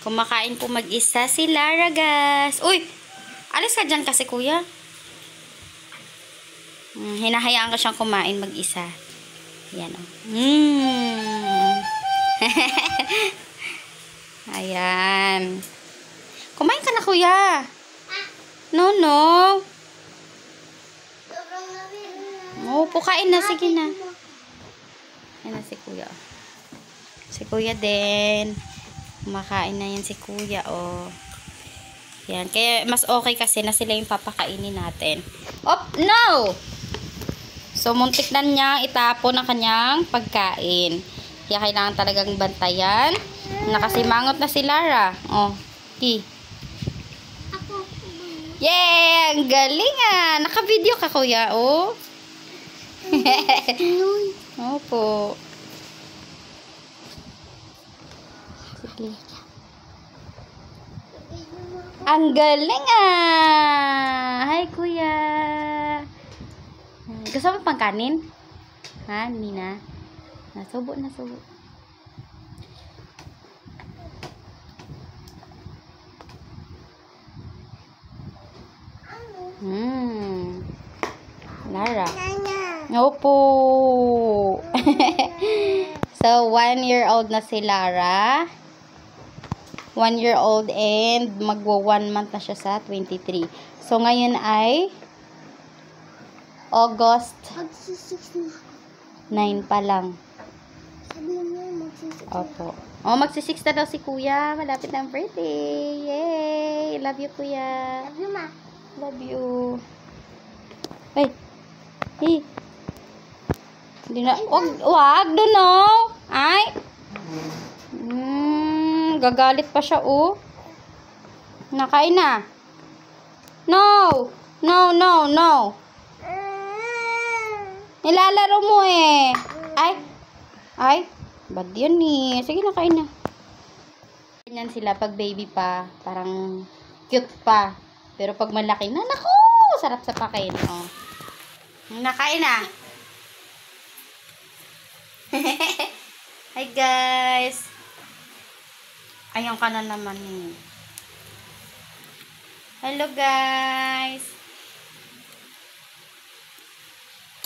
Kumakain po mag-isa si Lara, guys. Uy! Alis ka dyan kasi, kuya. Hinahayaan ko siyang kumain mag-isa. Yan, o. Ayan. Kumain ka na, kuya. No. Opo, kain na. Sige na. Yan na si kuya. Si kuya din. Kumakain na yan si kuya, oh. Yan. Kaya mas okay kasi na sila yung papakainin natin. Op! No! So, muntik na niya itapon ang kanyang pagkain. Kaya kailangan talagang bantayan. Nakasimangot na si Lara. Oh. Yay! Ang galing ah! Naka-video ka, kuya, oh. Opo. Sige. Ang galing ah! Hi, kuya. Gusto mo pang kanin? Ha? Hindi na? Nasubo. Lara. Opo. So, 1-year-old na si Lara. 1-year-old and magwa 1 month na siya sa 23. So, ngayon ay August 9 pa lang. Opo. Oh, magsi-6 na daw si kuya. Malapit na ang birthday. Yay! Love you, kuya. Love you, ma. Love you. Ay. Hey. Hindi na. Wag doon, no. Ay. Gagalit pa siya, oh. Nakain na. No. Nilalaro mo eh. Ay. Bad yan eh. Sige, nakain na. Ganyan sila pag baby pa. Parang cute pa. Pero pag malaki na, naku! Sarap sa pakain. Oh. Nakain na. Hi guys. Ayun ka na naman eh. Hello guys.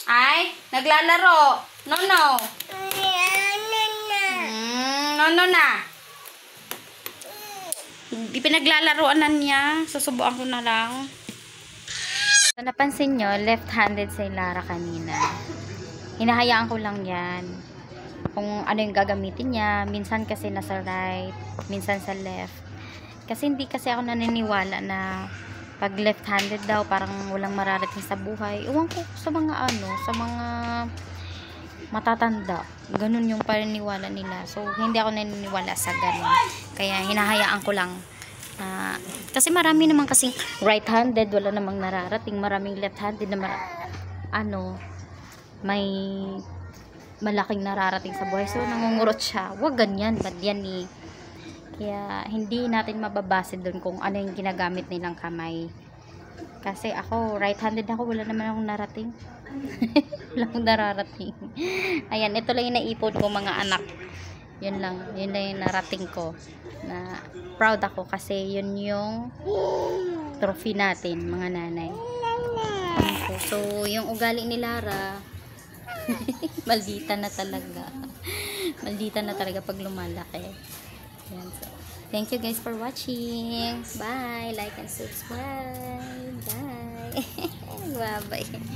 Ay, naglalaro. No. No na. Ipinaglalaroan na niya. Susubuan ko na lang. So, napansin nyo, left-handed si Lara kanina. Hinahayaan ko lang yan. Kung ano yung gagamitin niya. Minsan kasi nasa right, minsan sa left. Kasi hindi kasi ako naniniwala na pag left-handed daw, parang walang mararating sa buhay. Iwan ko sa mga sa mga matatanda. Ganun yung paniniwala nila. So, hindi ako naniniwala sa ganun. Kaya, hinahayaan ko lang. Kasi marami naman kasing right-handed, wala namang nararating. Maraming left-handed na may malaking nararating sa buhay. So, nangungurot siya. Huwag ganyan. Bad yan eh. Kaya, hindi natin mababase dun kung ano yung ginagamit nilang kamay. Kasi ako, right-handed ako. Wala naman akong narating. Wala akong nararating. Ayan, ito lang yung naipon ko mga anak. Yun lang yung narating ko. Na proud ako kasi yun yung trophy natin, mga nanay. So, yung ugali ni Lara, maldita na talaga. Maldita na talaga pag lumalaki. Yan, so, thank you guys for watching. Bye. Like and subscribe. Bye. Bye-bye.